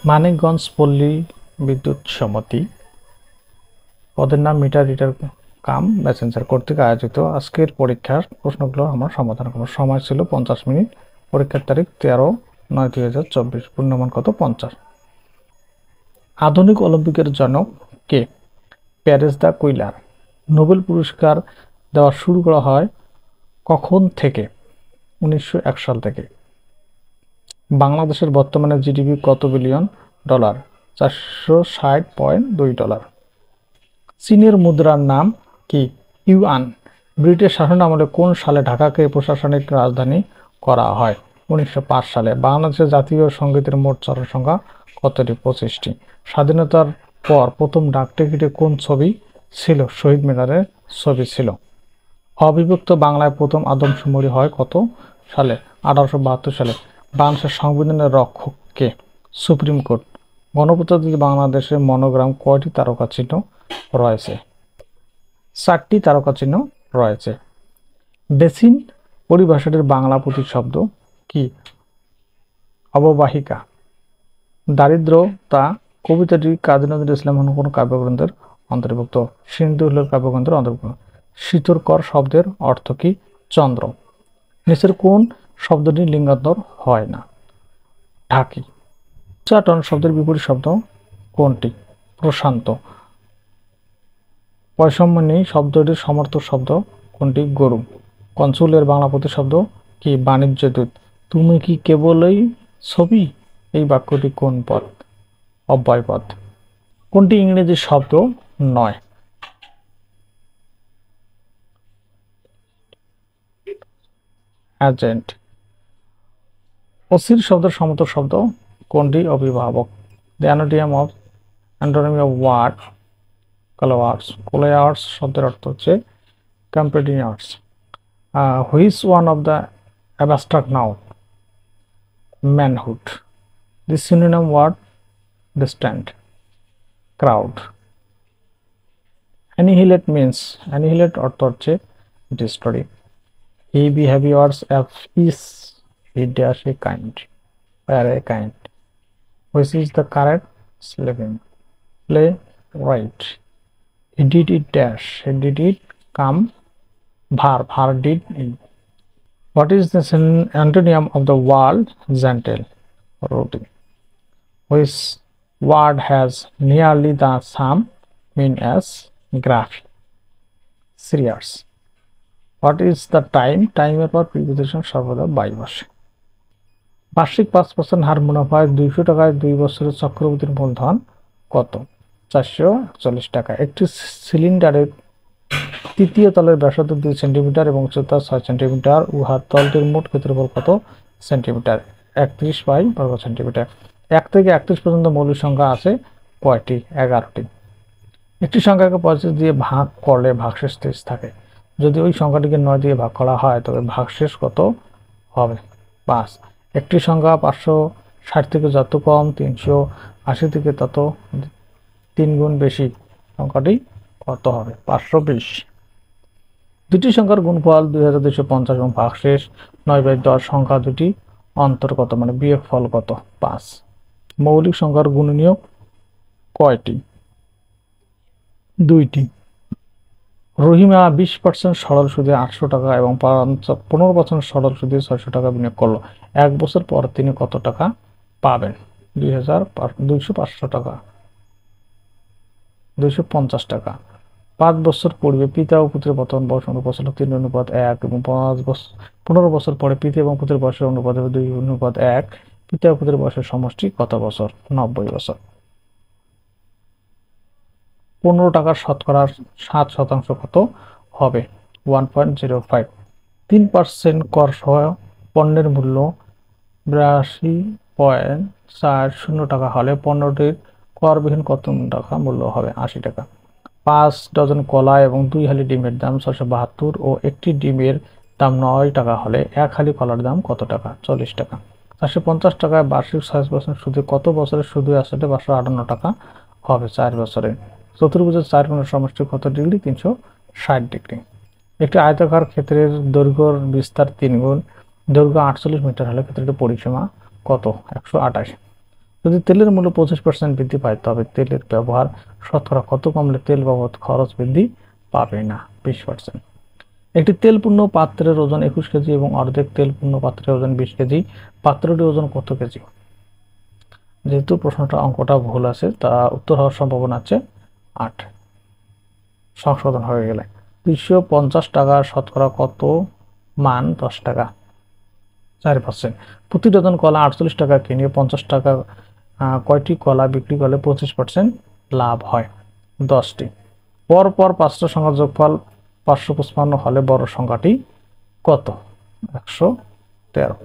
মানিকগঞ্জ পল্লী বিদ্যুৎ সমিতি পদের নাম মিটার রিডার কাম মেসেঞ্জার কর্তৃক আয়োজিত আজকের পরীক্ষার প্রশ্নগুলো আমার সমাধান করব। সময় ছিল 50 মিনিট। পরীক্ষার তারিখ 13/9/2024। পূর্ণমান কত? 50। আধুনিক অলিম্পিকের জনক কে? প্যারিস দ্য কুইলার। নোবেল পুরস্কার দেওয়া শুরু করা হয় কখন থেকে? 1901 সাল থেকে। বাংলাদেশের বর্তমানে জিডিপি কত বিলিয়ন ডলার? $460.2। চীনের মুদ্রার নাম কি? ইউয়ান। ব্রিটিশ শাসন আমলে কোন সালে ঢাকাকে প্রশাসনিক রাজধানী করা হয়? 1905 সালে। বাংলাদেশের জাতীয় সঙ্গীতের মোট চরণ সংখ্যা কতটি? 25টি। স্বাধীনতার পর প্রথম ডাকটিকিটে কোন ছবি ছিল? শহীদ মিনারের ছবি ছিল। অবিভক্ত বাংলায় প্রথম আদমশুমারি হয় কত সালে? 1872 সালে। বাংলাদেশের সংবিধানের রক্ষক কে? Supreme court. গণপ্রজাতন্ত্রী বাংলাদেশের মনোগ্রাম কয়টি তারকা চিহ্ন রয়েছে? 4টি তারকা চিহ্ন রয়েছে। বেসিন পরিভাষাটির বাংলা প্রতিশব্দ কি? অববাহিকা। দারিদ্রতা কবিতাটি কাজী নজরুল ইসলাম কোন কাব্যগ্রন্থের অন্তর্ভুক্ত? সিন্ধু হল কাব্যগ্রন্থের অন্তর্ভুক্ত। শীতলকর শব্দের অর্থ কি? চন্দ্র। নিচের কোন শব্দটি লিঙ্গান্তর হয় না? ঢাকি। উচ্চাটন শব্দের বিপরীত শব্দ কোনটি? প্রশান্ত। পয়সম্মানী শব্দটির সমর্থক শব্দ কোনটি? গরু। কনসুলের বাংলা প্রতিশব্দ কি? বাণিজ্য দূত। তুমি কি কেবলই ছবি? এই বাক্যটি কোন পদ? অব্যয় পদ। কোনটি ইংরেজি শব্দ নয়? এজেন্ট। অস্থির শব্দের সমর্থক শব্দ কোনটি? অভিভাবক। দ্য অ্যান্টোনিম অফ ওয়ার্ড কলোয়ার্স। কলোয়ার্স শব্দের অর্থ হচ্ছে কম্পেটিনিয়ার্স। Which one of the abstract noun? Manhood. The synonym word distant. Crowd. Annihilate means, annihilate অর্থ হচ্ছে destroy. He behaviours of is he dash a kind or a kind. Which is the correct spelling? Play right. He did it dash. He did it come verb. Her did it. What is the antonym of the word gentle? Roti. Which word has nearly the same meaning as graphic? Serious. What is the time? Time এরপর preposition সর্বদা by বসে। বার্ষিক 5% হার মুনাফায় 200 টাকায় 2 বছরের চক্রবৃদ্ধির মূলধন কত? 441 টাকা। একটি সিলিন্ডারের তৃতীয় তলের ব্যাসার্ধ 2 সেন্টিমিটার এবং উচ্চতা 6 সেন্টিমিটার। উহার তলটির মোট ক্ষেত্রফল কত সেন্টিমিটার? 31/বর্গ সেন্টিমিটার। 1 থেকে 31 পর্যন্ত মৌলিক সংখ্যা আছে কয়টি? 11টি। একটি সংখ্যাকে 25 দিয়ে ভাগ করলে ভাগশেষ 23 থাকে। যদি ওই সংখ্যাটিকে 9 দিয়ে ভাগ করা হয় তবে ভাগশেষ কত হবে? 5। একটি সংখ্যা 560 থেকে যত কম 380 থেকে তত 3 গুণ বেশি, সংখ্যাটি কত হবে? 520। দুটি সংখ্যার গুণফল 2250 এবং ভাগশেষ 9/10। সংখ্যা দুটি অন্তর্গত মানে বিয়োগফল কত? 5। মৌলিক সংখ্যার গুণনীয়ক কয়টি? 2টি। রহিমা 20% সরল সুদে 800 টাকা এবং 15% সরল সুদে 600 টাকা বিনিয়োগ করলো। 1 বছর পর তিনি কত টাকা পাবেন? 250 টাকা, 250 টাকা। 5 বছর পূর্বে পিতা ও পুত্রের বর্তমান বয়স অনুপাত হলো 3:1 এবং 15 বছর পরে পিতা এবং পুত্রের বয়সের অনুপাত হবে 2:1। পিতা ও পুত্রের বয়সের সমষ্টি কত বছর? 90 বছর। 15 টাকার শতকরা 7% কত হবে? 1.05। 3% কর সহ পণ্যের মূল্য 82.40 টাকা হলে পণ্যটির করবিহীন কত টাকা মূল্য হবে? 80 টাকা। 5 ডজন কলা এবং 2 হালি ডিমের দাম 672 ও একটি ডিমের দাম 9 টাকা হলে 1 হালি কলার দাম কত টাকা? 40 টাকা। 450 টাকায় বার্ষিক 6% সুদে কত বছরের সুদে আসলে 558 টাকা হবে? 4 বছরে। চতুর্ভুজের 4 কোণের সমষ্টি কত ডিগ্রি? 360 ডিগ্রি। একটি আয়তাকার ক্ষেত্রের দৈর্ঘ্যের বিস্তার 3 গুণ। দৈর্ঘ্য 48 মিটার হলে ক্ষেত্রটির পরিসীমা কত? 128। যদি তেলের মূল্য 25% বৃদ্ধি পায় তবে তেলের ব্যবহার শতকরা কত কমলে তেল বাবদ খরচ বৃদ্ধি পাবে না? 20%। একটি তেলপূর্ণ পাত্রের ওজন 21 কেজি এবং অর্ধেক তেলপূর্ণ পাত্রের ওজন 20 কেজি। পাত্রটির ওজন কত কেজি? যেহেতু প্রশ্নটা অঙ্কটা ভুল আছে, তা উত্তর হওয়ার সম্ভাবনা আছে 8। সংশোধন হয়ে গেলে 250 টাকার শতকরা কত মান 10 টাকা? 4%। প্রতি ডজন কলা 48 টাকা কিনে 50 টাকা কয়টি কলা বিক্রি করলে 25% লাভ হয়? 10টি। পর পর 5টা সংখ্যার যোগফল 555 হলে বড় সংখ্যাটি কত? 113।